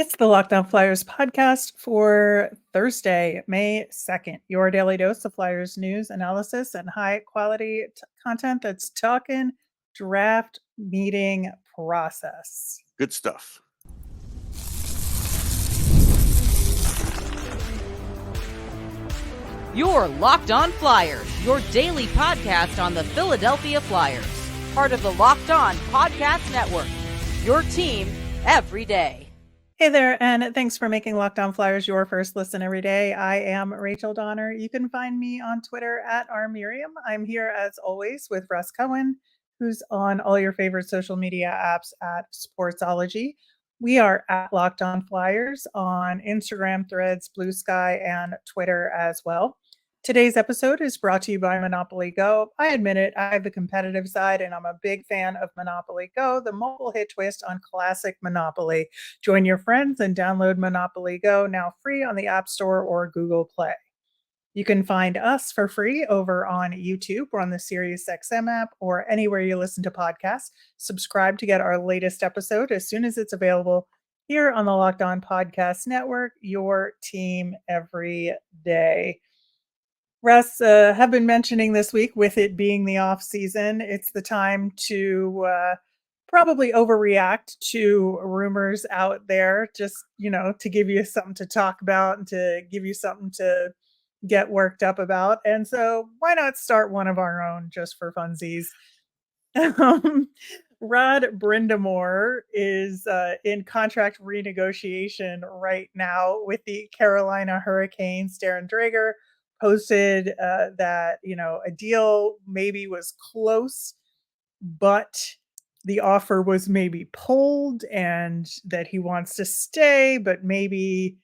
It's the Locked On Flyers podcast for Thursday, May 2nd. Your daily dose of Flyers news, analysis, and high quality content that's talking draft meeting process. Good stuff. You're Locked On Flyers, your daily podcast on the Philadelphia Flyers. Part of the Locked On Podcast Network, your team every day. Hey there, and thanks for making Locked On Flyers your first listen every day. I am Rachel Donner. You can find me on Twitter at rmiriam. I'm here as always with Russ Cohen, who's on all your favorite social media apps at Sportsology. We are at Locked On Flyers on Instagram, Threads, Blue Sky, and Twitter as well. Today's episode is brought to you by Monopoly Go. I admit it, I have the competitive side, and I'm a big fan of Monopoly Go, the mobile hit twist on classic Monopoly. Join your friends and download Monopoly Go, now free on the App Store or Google Play. You can find us for free over on YouTube or on the SiriusXM app or anywhere you listen to podcasts. Subscribe to get our latest episode as soon as it's available here on the Locked On Podcast Network, your team every day. Russ, have been mentioning this week, with it being the off season, it's the time to probably overreact to rumors out there, just, to give you something to talk about and to give you something to get worked up about. And so why not start one of our own just for funsies? Rod Brind'Amour is in contract renegotiation right now with the Carolina Hurricanes. Darren Dreger posted that, a deal maybe was close, but the offer was maybe pulled and that he wants to stay, but maybe,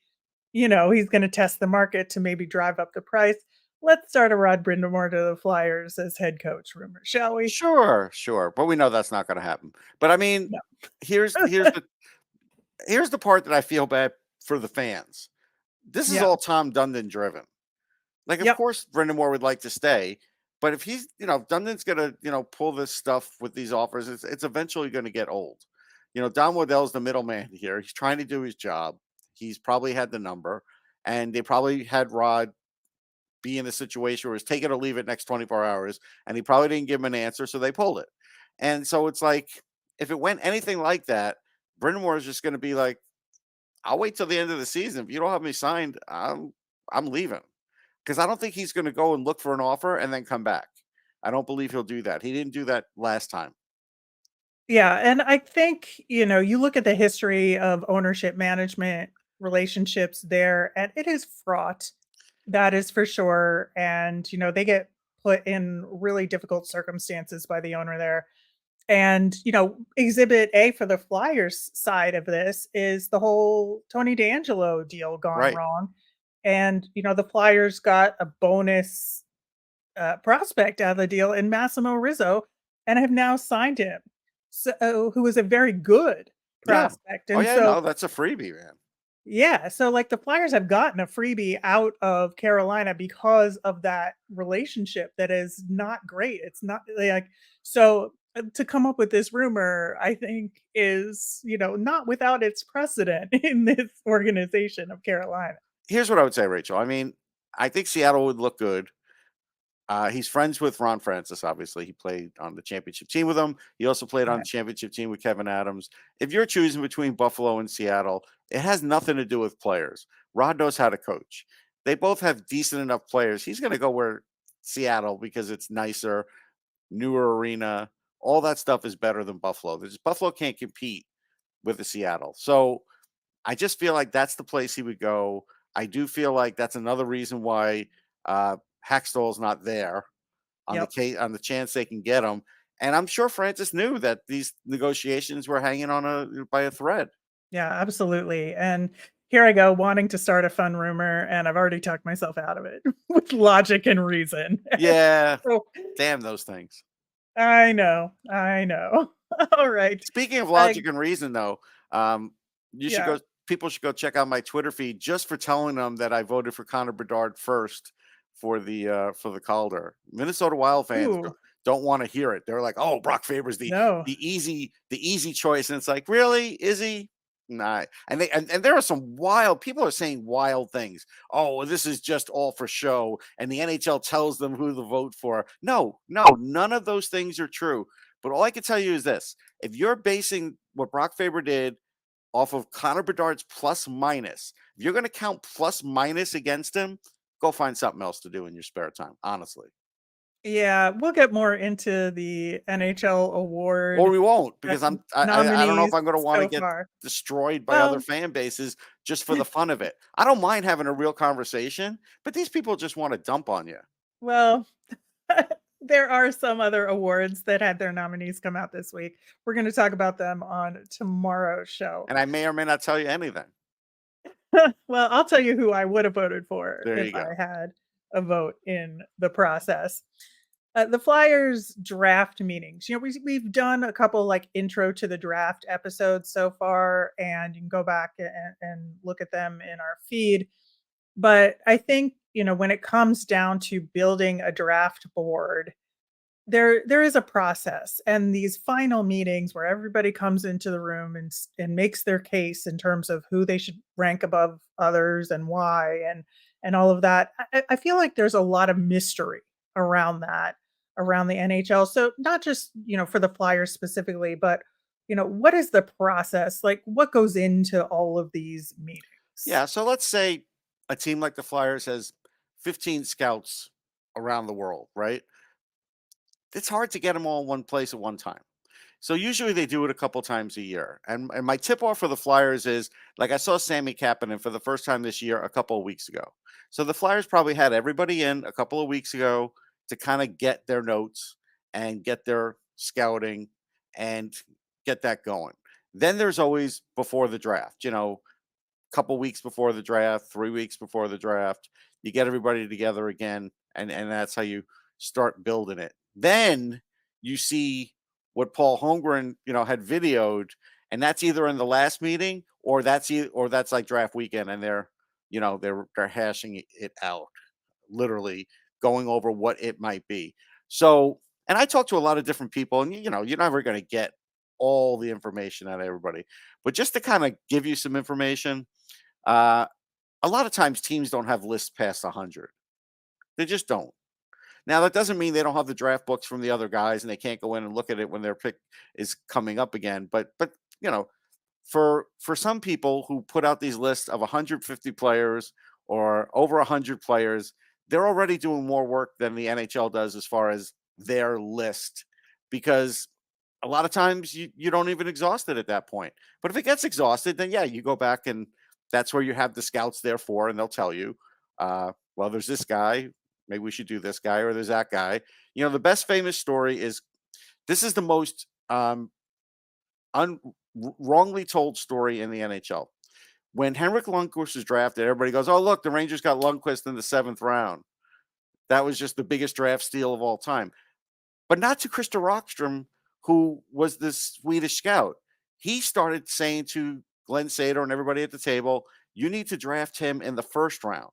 he's going to test the market to maybe drive up the price. Let's start a Rod Brind'Amour to the Flyers as head coach rumor, shall we? Sure. But we know that's not going to happen. But I mean, No. here's the part that I feel bad for the fans. This is all Tom Dundon driven. Like, of course, Brind'Amour would like to stay, but if he's, Dundon's going to, pull this stuff with these offers, it's eventually going to get old. Don Waddell's the middleman here. He's trying to do his job. He's probably had the number, and they probably had Rod be in a situation where it's take it or leave it next 24 hours, and he probably didn't give him an answer, so they pulled it. And so it's like, if it went anything like that, Brind'Amour is just going to be like, I'll wait till the end of the season. If you don't have me signed, I'm leaving. Because I don't think he's going to go and look for an offer and then come back. I don't believe he'll do that. He didn't do that last time. Yeah, and I think, you look at the history of ownership management relationships there, and it is fraught. That is for sure. And, they get put in really difficult circumstances by the owner there. And, exhibit A for the Flyers side of this is the whole Tony DeAngelo deal gone wrong. And, the Flyers got a bonus prospect out of the deal in Massimo Rizzo and have now signed him. So, who was a very good prospect. Yeah. And No, that's a freebie, man. Yeah. So, the Flyers have gotten a freebie out of Carolina because of that relationship that is not great. It's not so to come up with this rumor, I think is, not without its precedent in this organization of Carolina. Here's what I would say, Rachel. I mean, I think Seattle would look good. He's friends with Ron Francis, obviously. He played on the championship team with him. He also played on the championship team with Kevin Adams. If you're choosing between Buffalo and Seattle, it has nothing to do with players. Rod knows how to coach. They both have decent enough players. He's going to go where Seattle because it's nicer, newer arena. All that stuff is better than Buffalo. Buffalo can't compete with the Seattle. So I just feel like that's the place he would go. I do feel like that's another reason why Hackstall's not there on the chance they can get him. And I'm sure Francis knew that these negotiations were hanging on by a thread. Yeah, absolutely. And here I go wanting to start a fun rumor, and I've already talked myself out of it with logic and reason. Yeah. Damn those things. I know. All right. Speaking of logic and reason, though, people should go check out my Twitter feed just for telling them that I voted for Connor Bedard first for the Calder. Minnesota Wild fans don't want to hear it. They're like, "Oh, Brock Faber's the easy choice," and it's like, really, is he? Nah, and there are some wild people are saying wild things. Oh, this is just all for show, and the NHL tells them who to vote for. No, no, none of those things are true. But all I can tell you is this: if you're basing what Brock Faber did off of Connor Bedard's plus minus, if you're going to count plus minus against him, go find something else to do in your spare time. Honestly. Yeah, we'll get more into the NHL Or award we won't, because I don't know if nominees I'm going to want to so get far. destroyed by other Well, fan bases just for the fun of it. I don't mind having a real conversation, but these people just want to dump on you. well, there are some other awards that had their nominees come out this week. We're going to talk about them on tomorrow's show. And I may or may not tell you anything. Well, I'll tell you who I would have voted for There you if go. I had a vote in the process. The Flyers draft meetings. We've done a couple like intro to the draft episodes so far, and you can go back and look at them in our feed. But I think, when it comes down to building a draft board, there is a process, and these final meetings where everybody comes into the room and makes their case in terms of who they should rank above others and why, and all of that. I feel like there's a lot of mystery around that, around the NHL. So not just, for the Flyers specifically, but what is the process? Like, what goes into all of these meetings? Yeah, so let's say a team like the Flyers has 15 scouts around the world, right? It's hard to get them all in one place at one time. So usually they do it a couple times a year. And my tip off for the Flyers is, like, I saw Sammy Kapanen for the first time this year a couple of weeks ago. So the Flyers probably had everybody in a couple of weeks ago to kind of get their notes and get their scouting and get that going. Then there's always before the draft, couple weeks before the draft, 3 weeks before the draft, you get everybody together again, and that's how you start building it. Then you see what Paul Holmgren, had videoed, and that's either in the last meeting or that's like draft weekend, and they're hashing it out, literally going over what it might be. So, and I talk to a lot of different people, and you're never going to get all the information out of everybody, but just to kind of give you some information, a lot of times teams don't have lists past 100. They just don't. Now, that doesn't mean they don't have the draft books from the other guys and they can't go in and look at it when their pick is coming up again. But for some people who put out these lists of 150 players or over 100 players, they're already doing more work than the NHL does as far as their list, because a lot of times you don't even exhaust it at that point. But if it gets exhausted, then yeah, you go back, and that's where you have the scouts there for, and they'll tell you, well, there's this guy, maybe we should do this guy, or there's that guy. The best famous story is, this is the most wrongly told story in the NHL. When Henrik Lundqvist was drafted, everybody goes, oh, look, the Rangers got Lundqvist in the 7th round. That was just the biggest draft steal of all time. But not to Krista Rockstrom, who was the Swedish scout. He started saying to Glenn Sader and everybody at the table, you need to draft him in the 1st round.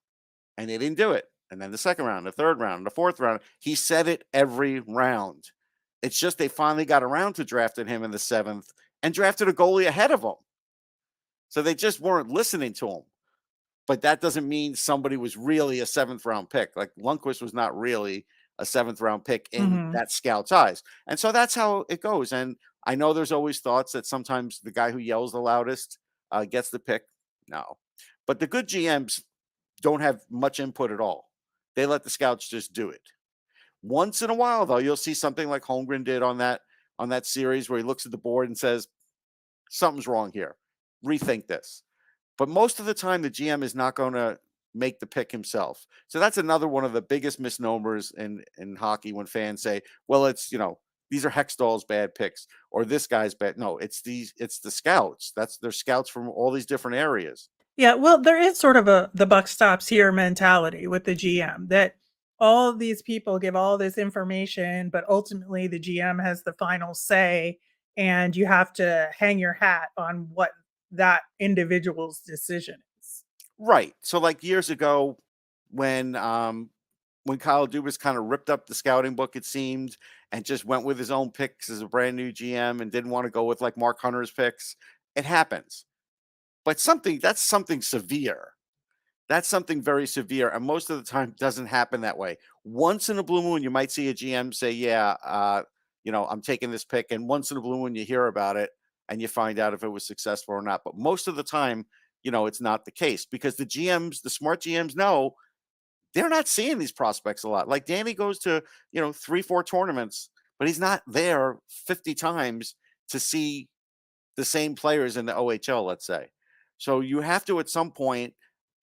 And they didn't do it. And then the 2nd round, the 3rd round, the 4th round. He said it every round. It's just they finally got around to drafting him in the 7th and drafted a goalie ahead of him. So they just weren't listening to him. But that doesn't mean somebody was really a 7th round pick. Like, Lundqvist was not really a 7th round pick in that scout's eyes. And so that's how it goes. And I know there's always thoughts that sometimes the guy who yells the loudest gets the pick. No. But the good GMs don't have much input at all. They let the scouts just do it. Once in a while, though, you'll see something like Holmgren did on that series, where he looks at the board and says, something's wrong here. Rethink this. But most of the time, the GM is not going to make the pick himself. So that's another one of the biggest misnomers in hockey, when fans say, well, it's, these are Hextall's bad picks, or this guy's bad. No, it's the scouts. They're scouts from all these different areas. Yeah, well, there is sort of the buck stops here mentality with the GM, that all these people give all this information, but ultimately the GM has the final say, and you have to hang your hat on what that individual's decision is. Right. So, like, years ago, when Kyle Dubas kind of ripped up the scouting book, it seemed, and just went with his own picks as a brand new GM and didn't want to go with like Mark Hunter's picks. It happens. but that's something severe. That's something very severe, and most of the time doesn't happen that way. Once in a blue moon, you might see a GM say, "Yeah, I'm taking this pick," and once in a blue moon, you hear about it and you find out if it was successful or not. But most of the time, it's not the case because the smart GMs know they're not seeing these prospects a lot. Like Danny goes to 3, 4 tournaments, but he's not there 50 times to see the same players in the OHL, let's say. So you have to at some point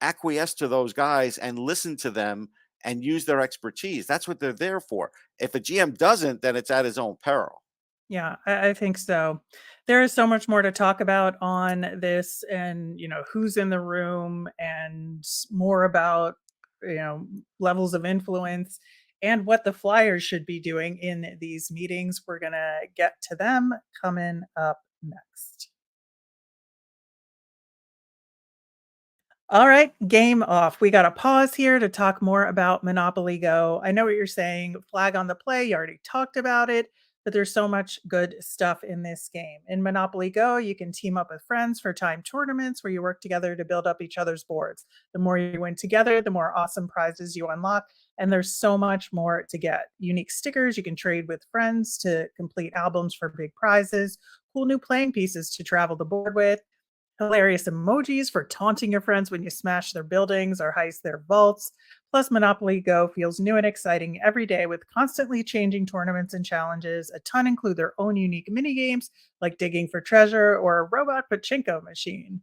acquiesce to those guys and listen to them and use their expertise. That's what they're there for. If a GM doesn't, then it's at his own peril. Yeah, I think so. There is so much more to talk about on this and, who's in the room and more about, levels of influence and what the Flyers should be doing in these meetings. We're going to get to them coming up next. All right, game off. We got to pause here to talk more about Monopoly Go. I know what you're saying. Flag on the play. You already talked about it, but there's so much good stuff in this game. In Monopoly Go, you can team up with friends for timed tournaments where you work together to build up each other's boards. The more you win together, the more awesome prizes you unlock. And there's so much more to get. Unique stickers you can trade with friends to complete albums for big prizes, cool new playing pieces to travel the board with, hilarious emojis for taunting your friends when you smash their buildings or heist their vaults. Plus, Monopoly Go feels new and exciting every day with constantly changing tournaments and challenges. A ton include their own unique mini games like digging for treasure or a robot pachinko machine.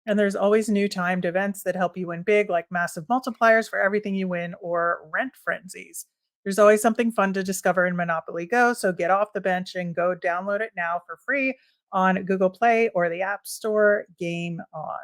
And there's always new timed events that help you win big, like massive multipliers for everything you win or rent frenzies. There's always something fun to discover in Monopoly Go, so get off the bench and go download it now for free on Google Play or the App Store. Game on.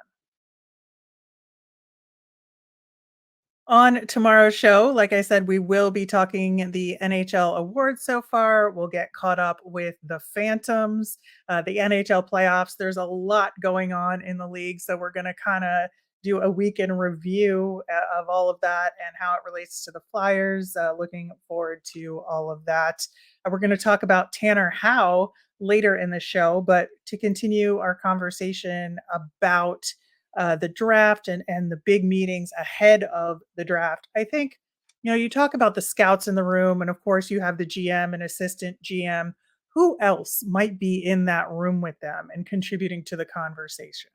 On tomorrow's show, like I said, we will be talking the NHL awards so far. We'll get caught up with the Phantoms, the NHL playoffs. There's a lot going on in the league. So we're going to kind of do a weekend review of all of that and how it relates to the Flyers. Looking forward to all of that. We're going to talk about Tanner Howe later in the show, but to continue our conversation about the draft and the big meetings ahead of the draft. I think, you talk about the scouts in the room, and of course, you have the GM and assistant GM. Who else might be in that room with them and contributing to the conversation?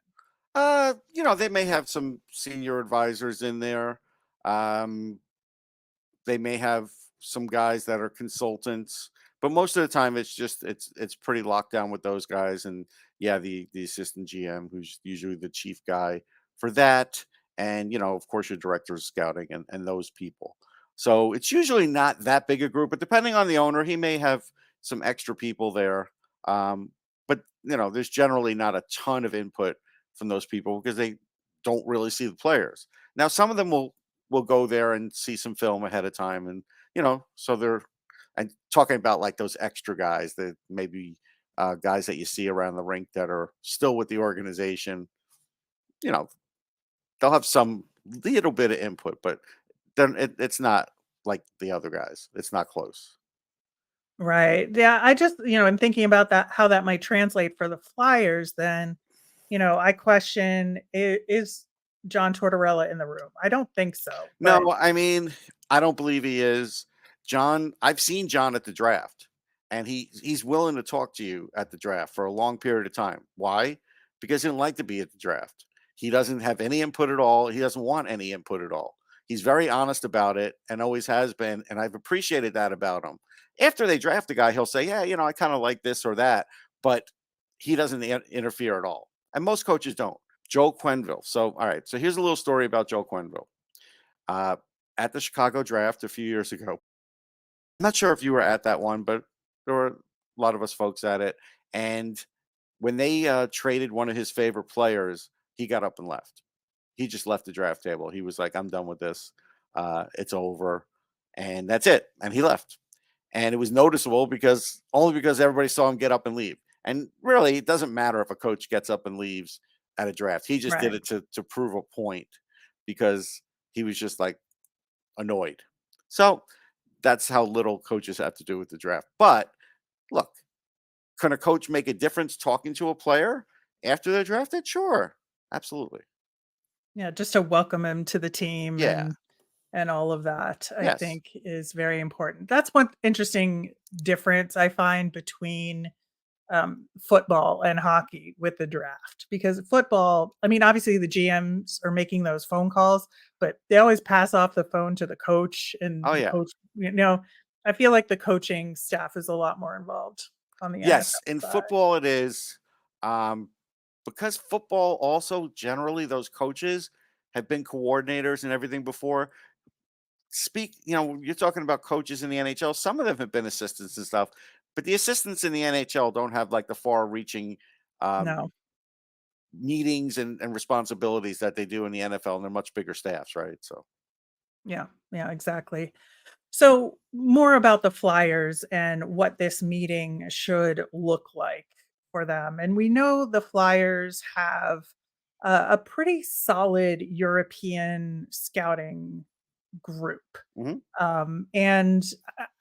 They may have some senior advisors in there. They may have some guys that are consultants, but most of the time it's pretty locked down with those guys. And yeah, the assistant GM, who's usually the chief guy for that, and of course your director of scouting and those people. So it's usually not that big a group, but depending on the owner, he may have some extra people there. But there's generally not a ton of input from those people because they don't really see the players. Now, some of them will go there and see some film ahead of time, and so they're and talking about like those extra guys that maybe guys that you see around the rink that are still with the organization. They'll have some little bit of input, but then it's not like the other guys. It's not close. Right. Yeah. I just, in thinking about that, how that might translate for the Flyers, then, I question is John Tortorella in the room? I don't think so. But No, I mean, I don't believe he is. John, I've seen John at the draft, and he's willing to talk to you at the draft for a long period of time. Why? Because he didn't like to be at the draft. He doesn't have any input at all. He doesn't want any input at all. He's very honest about it and always has been, and I've appreciated that about him. After they draft a guy, he'll say, "Yeah, I kind of like this or that," but he doesn't interfere at all. And most coaches don't. Joe Quenneville. So, all right. So here's a little story about Joe Quenneville. Uh, at the Chicago draft a few years ago. I'm not sure if you were at that one, but there were a lot of us folks at it. And when they traded one of his favorite players, he got up and left. He just left the draft table. He was like, "I'm done with this. It's over." And that's it. And he left. And it was noticeable because everybody saw him get up and leave. And really, it doesn't matter if a coach gets up and leaves at a draft. He just did right. it to prove a point because he was just like annoyed. So that's how little coaches have to do with the draft. But look, can a coach make a difference talking to a player after they're drafted? Sure. Absolutely. Yeah, just to welcome him to the team Yeah. and all of that, I Yes. think is very important. That's one interesting difference I find between football and hockey with the draft. Because football, I mean, obviously the GMs are making those phone calls, but they always pass off the phone to the coach, and Oh the yeah. coach, I feel like the coaching staff is a lot more involved on the Yes, NFL in side. football it is. Um, because football also generally those coaches have been coordinators and everything before. You're talking about coaches in the NHL. Some of them have been assistants and stuff, but the assistants in the NHL don't have like the far-reaching um, No. meetings and responsibilities that they do in the NFL, and they're much bigger staffs, right? So, Yeah. Yeah, exactly. So, more about the Flyers and what this meeting should look like for them. And we know the Flyers have a pretty solid European scouting group. mhm. And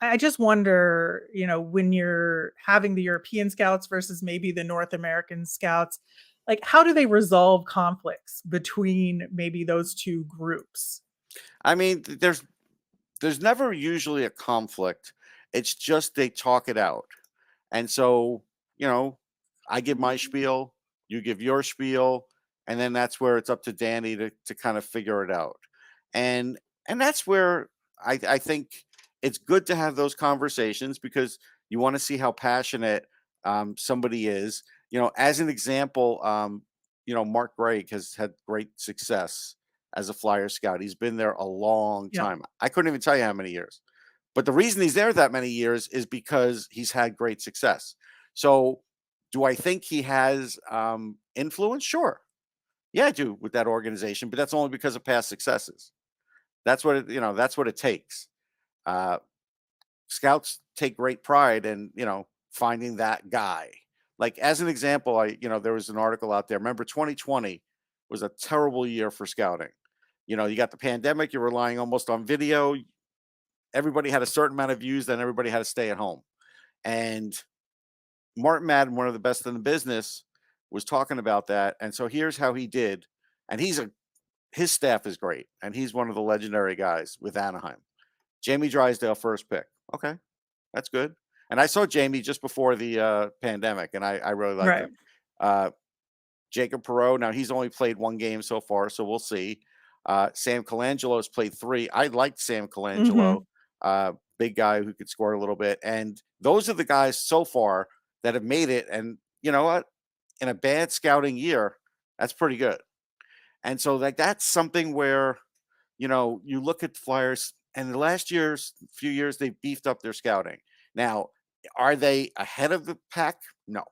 I just wonder, when you're having the European scouts versus maybe the North American scouts, like how do they resolve conflicts between maybe those two groups? I mean, there's never usually a conflict. It's just they talk it out. And so, you know, I give my spiel, you give your spiel, and then that's where it's up to Danny to kind of figure it out. And that's where I think it's good to have those conversations because you want to see how passionate somebody is. As an example, Mark Gregg has had great success as a Flyer scout. He's been there a long Yeah. time. I couldn't even tell you how many years. But the reason he's there that many years is because he's had great success. So, do I think he has influence? Sure. Yeah, I do with that organization, but that's only because of past successes. That's what it takes. Uh, Scouts take great pride in, finding that guy. Like as an example, there was an article out there. Remember 2020 was a terrible year for scouting. You got the pandemic, you're relying almost on video. Everybody had a certain amount of views, then everybody had to stay at home. And Martin Madden, one of the best in the business, was talking about that. And so here's how he did. And his staff is great. And he's one of the legendary guys with Anaheim. Jamie Drysdale, first pick. Okay, that's good. And I saw Jamie just before the pandemic, and I really liked Right. him. Jacob Perreault, now he's only played one game so far, so we'll see. Sam Colangelo's played 3. I liked Sam Colangelo, Mhm. big guy who could score a little bit. And those are the guys so far that have made it. And you know what? In a bad scouting year, that's pretty good. And so like that's something where, you look at the Flyers and the last few years, they beefed up their scouting. Now, are they ahead of the pack? No.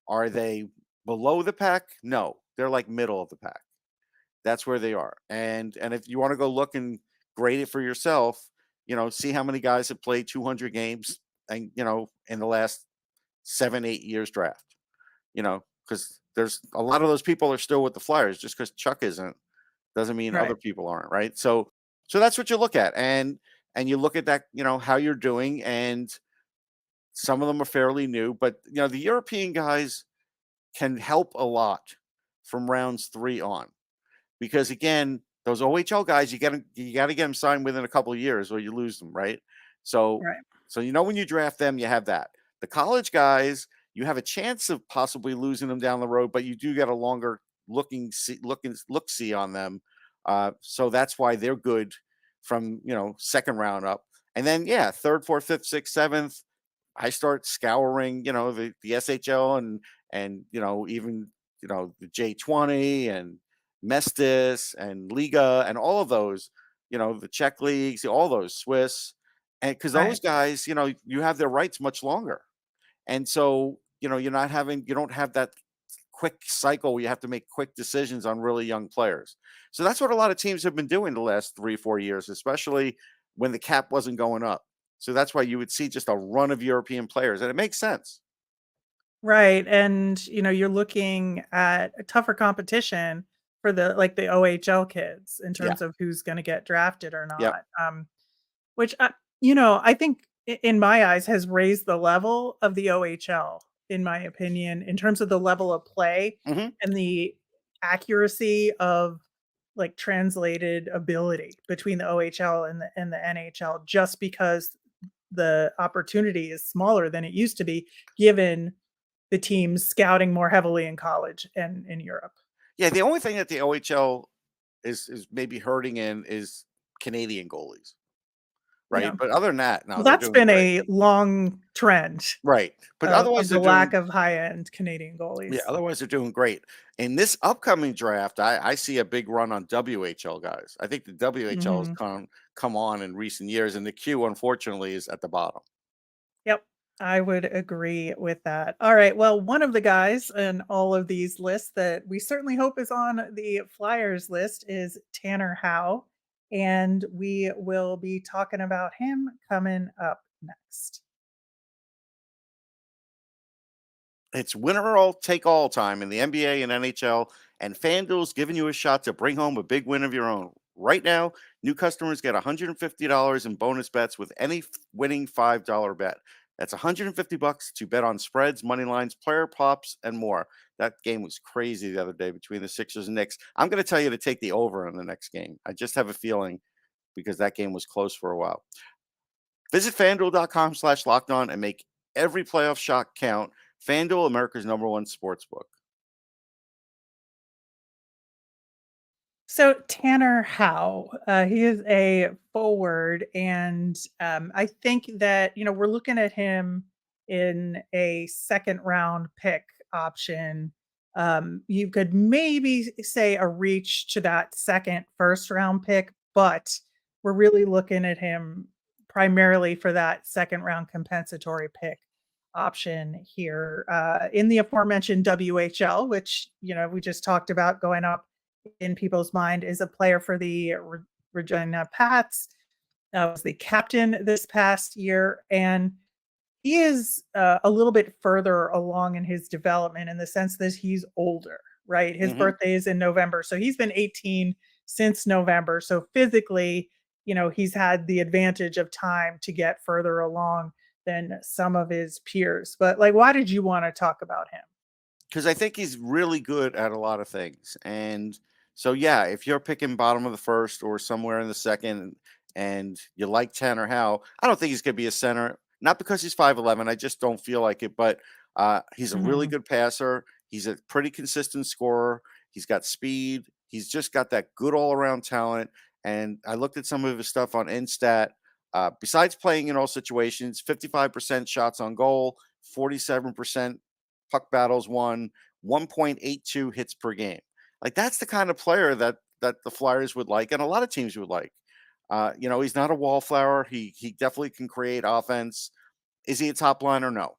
Are they below the pack? No. They're like middle of the pack. That's where they are. And if you want to go look and grade it for yourself, see how many guys have played 200 games and in the last 7-8 years draft. Because there's a lot of those people are still with the Flyers. Just because Chuck isn't doesn't mean Right. other people aren't, right? So that's what you look at, and you look at that, how you're doing, and some of them are fairly new, but the European guys can help a lot from rounds 3 on. Because again, those OHL guys, you got to get them signed within a couple of years, or you lose them, right? So, Right. when you draft them, you have that. The college guys, you have a chance of possibly losing them down the road, but you do get a longer look see on them. So that's why they're good from second round up, and then yeah, third, fourth, fifth, sixth, seventh. I start scouring, the SHL and even the J20 and Mestis and Liga and all of those, the Czech leagues, all those Swiss, and because those Right. guys, you have their rights much longer, and so you don't have that quick cycle where you have to make quick decisions on really young players. So that's what a lot of teams have been doing the last 3-4 years, especially when the cap wasn't going up. So that's why you would see just a run of European players, and it makes sense. Right. And you're looking at a tougher competition for the OHL kids in Yeah. terms of who's going to get drafted or Yep. not. Which I think in my eyes has raised the level of the OHL, in my opinion, in terms of the level of play Hmm. and the accuracy of like translated ability between the OHL and the NHL, just because the opportunity is smaller than it used to be, given the teams scouting more heavily in college and in Europe. Yeah, the only thing that the OHL is maybe hurting in is Canadian goalies, right? Yeah. But other than that, no, Well, they're that's doing been great. a long trend Right. But otherwise of they're the lack doing of high-end Canadian yeah, goalies. otherwise they're doing great. In this upcoming draft, I see a big run on WHL guys. I think the WHL has Mhm. come on in recent years, and the Q unfortunately is at the bottom. Yep, I would agree with that. All right, well, one of the guys in all of these lists that we certainly hope is on the Flyers list is Tanner Howe, and we will be talking about him coming up next. It's winner all take all time in the NBA and NHL, and FanDuel's giving you a shot to bring home a big win of your own. Right now, new customers get $150 in bonus bets with any winning $5 bet. That's $150 to bet on spreads, money lines, player props, and more. That game was crazy the other day between the Sixers and Knicks. I'm going to tell you to take the over in the next game. I just have a feeling because that game was close for a while. Visit fanduel.com/lockedon and make every playoff shot count. FanDuel, America's #1 sportsbook. So Tanner Howe, he is a forward, and I think that we're looking at him in a second round pick option. You could maybe say a reach to that second first round pick, but we're really looking at him primarily for that second round compensatory pick option here in the aforementioned WHL, which we just talked about going up in people's mind is a player for the Regina Pats. Was the captain this past year, and he is a little bit further along in his development in the sense that he's older, right? His Mhm. birthday is in November, so he's been 18 since November. So physically, he's had the advantage of time to get further along than some of his peers. But like, why did you want to talk about him? Because I think he's really good at a lot of things. And so, yeah, if you're picking bottom of the first or somewhere in the second and you like Tanner Howe, I don't think he's going to be a center. Not because he's 5'11. I just don't feel like it. But he's a really Mhm. good passer. He's a pretty consistent scorer. He's got speed. He's just got that good all around talent. And I looked at some of his stuff on Instat. Besides playing in all situations, 55% shots on goal, 47% puck battles won, 1.82 hits per game. Like that's the kind of player that the Flyers would like, and a lot of teams would like. He's not a wallflower. He definitely can create offense. Is he a top liner? No.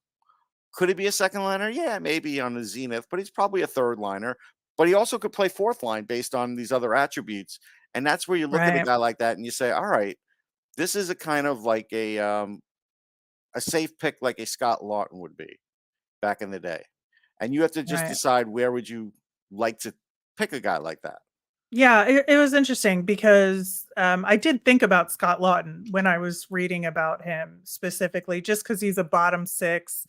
Could he be a second liner? Yeah, maybe on the zenith, but he's probably a third liner. But he also could play fourth line based on these other attributes. And that's where you look at a Right. guy like that and you say, all right, this is a kind of like a safe pick like a Scott Lawton would be back in the day. And you have to just Right. decide where would you like to pick a guy like that. Yeah, it was interesting because I did think about Scott Lawton when I was reading about him specifically, just because he's a bottom six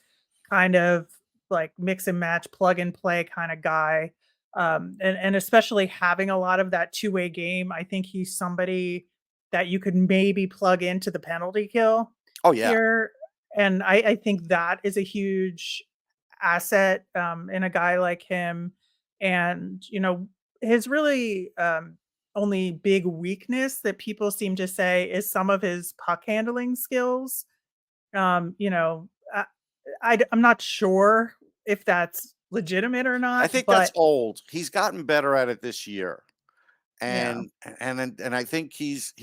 kind of like mix and match, plug and play kind of guy. And especially having a lot of that two-way game, I think he's somebody that you could maybe plug into the penalty kill Oh yeah. here. And I think that is a huge asset in a guy like him. And, his really only big weakness that people seem to say is some of his puck handling skills. Um, you know, I, I'm not sure if that's legitimate or I not, think that's but old. He's gotten better at it this year. yeah, And I think he's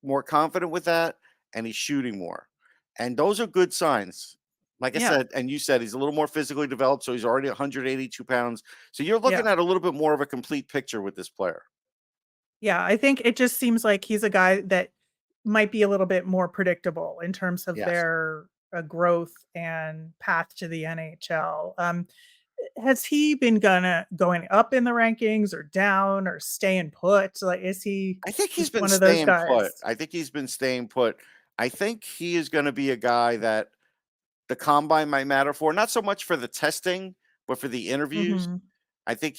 more confident with that and he's shooting more. And those are good signs. Like I yeah, said, and you said he's a little more physically developed, so he's already 182 pounds. So you're yeah, looking at a little bit more of a complete picture with this player. yeah. I think it just seems like he's a guy that might be a little bit more predictable in terms of Yes. their growth and path to the NHL. Has he been going up in the rankings or down or staying put? Like, is he I think he's just been one of those staying put. guys? I think he's been staying put. I think he is going to be a guy that the combine might matter for, not so much for the testing, but for the interviews. Mhm. I think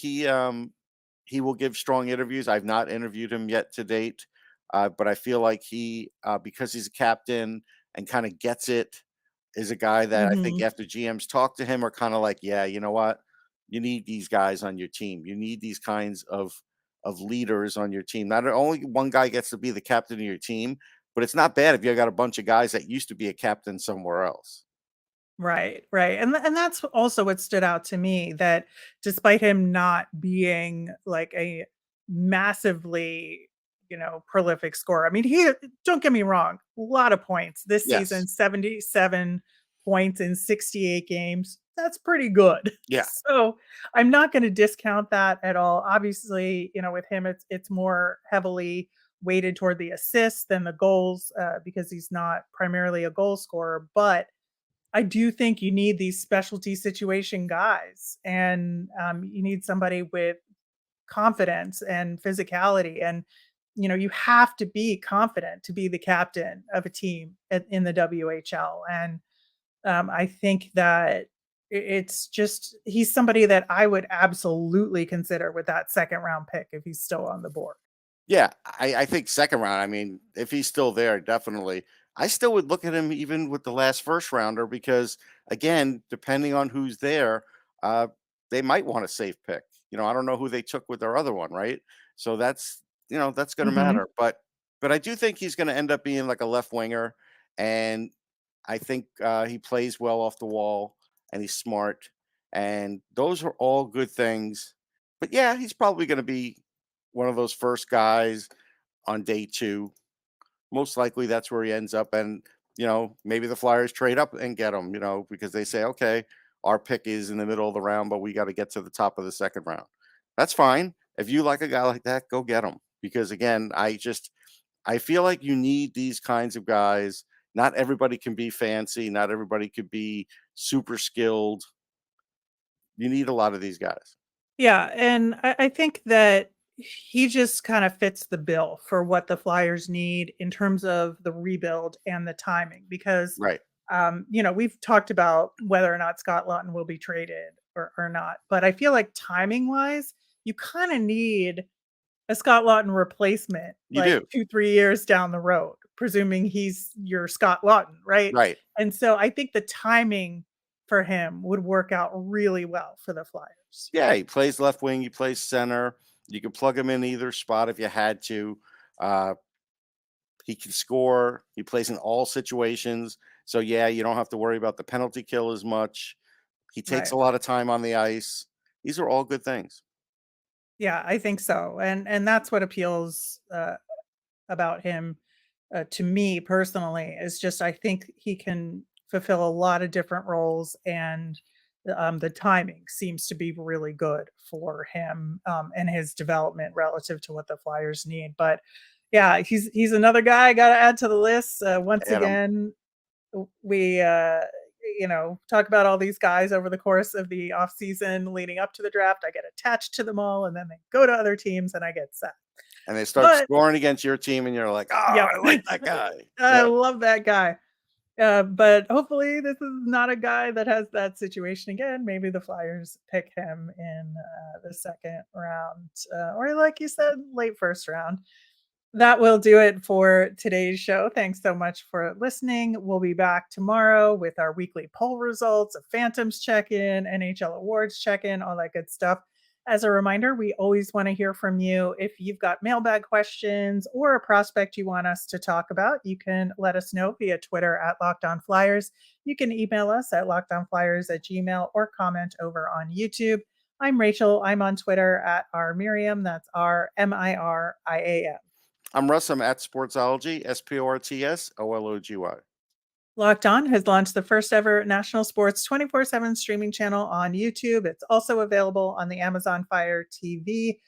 he will give strong interviews. I've not interviewed him yet to date, but I feel like he, because he's a captain and kind of gets it, is a guy that I think Mhm. after GMs talk to him are kind of like, yeah, you know what? You need these guys on your team. You need these kinds of leaders on your team. Not only one guy gets to be the captain of your team, but it's not bad if you got a bunch of guys that used to be a captain somewhere else. Right, right. And that's also what stood out to me, that despite him not being like a massively, prolific scorer. I mean, he don't get me wrong, a lot of points this season, Yes. 77 points in 68 games. That's pretty good. Yeah. So, I'm not going to discount that at all. Obviously, with him it's more heavily weighted toward the assists than the goals, because he's not primarily a goal scorer, but I do think you need these specialty situation guys, and you need somebody with confidence and physicality, and you have to be confident to be the captain of a team in the WHL. And I think that it's just he's somebody that I would absolutely consider with that second round pick if he's still on the board. Yeah, I think second round. I mean, if he's still there, definitely. I still would look at him even with the last first rounder because, again, depending on who's there, uh, they might want a safe pick. I don't know who they took with their other one, right? So that's going to Hmm. matter. But I do think he's going to end up being like a left winger, and I think he plays well off the wall and he's smart, and those are all good things. But yeah, he's probably going to be one of those first guys on day 2. Most likely that's where he ends up. And, maybe the Flyers trade up and get him, because they say, okay, our pick is in the middle of the round, but we got to get to the top of the second round. That's fine. If you like a guy like that, go get him. Because again, I feel like you need these kinds of guys. Not everybody can be fancy. Not everybody could be super skilled. You need a lot of these guys. Yeah, and I think that he just kind of fits the bill for what the Flyers need in terms of the rebuild and the timing, because Right. we've talked about whether or not Scott Lawton will be traded or not, but I feel like timing wise, you kind of need a Scott Lawton replacement You like do. 2-3 years down the road, presuming he's your Scott Lawton, right? Right. And so I think the timing for him would work out really well for the Flyers. Yeah, he plays left wing, he plays center. You can plug him in either spot if you had to. Uh, he can score. He plays in all situations. So yeah, you don't have to worry about the penalty kill as much. He takes Right. a lot of time on the ice. These are all good things. Yeah, I think so. And that's what appeals about him, to me personally, is just I think he can fulfill a lot of different roles, and the timing seems to be really good for him, and his development relative to what the Flyers need. But yeah, he's another guy I got to add to the list. Once Adam, again, we talk about all these guys over the course of the off season leading up to the draft. I get attached to them all, and then they go to other teams, and I get sad. and they start But scoring against your team, and you're like, oh, yep, I like that guy. I Yeah, love that guy. But hopefully, this is not a guy that has that situation again. Maybe the Flyers pick him in the second round, or like you said, late first round. That will do it for today's show. Thanks so much for listening. We'll be back tomorrow with our weekly poll results, a Phantoms check in, NHL awards check in, all that good stuff. As a reminder, we always want to hear from you. If you've got mailbag questions or a prospect you want us to talk about, you can let us know via Twitter at Locked On Flyers. You can email us at lockedonflyers@gmail.com or comment over on YouTube. I'm Rachel. I'm on Twitter at rmiriam. That's RMIRIAM. I'm Russ. I'm at Sportsology, SPORTSOLOGY. Locked On has launched the first ever national sports 24/7 streaming channel on YouTube. It's also available on the Amazon Fire TV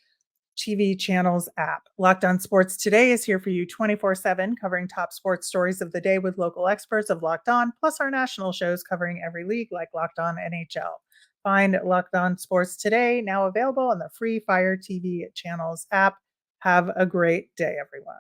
channels app. Locked On Sports Today is here for you 24/7, covering top sports stories of the day with local experts of Locked On, plus our national shows covering every league like Locked On NHL. Find Locked On Sports Today now available on the free Fire TV channels app. Have a great day, everyone.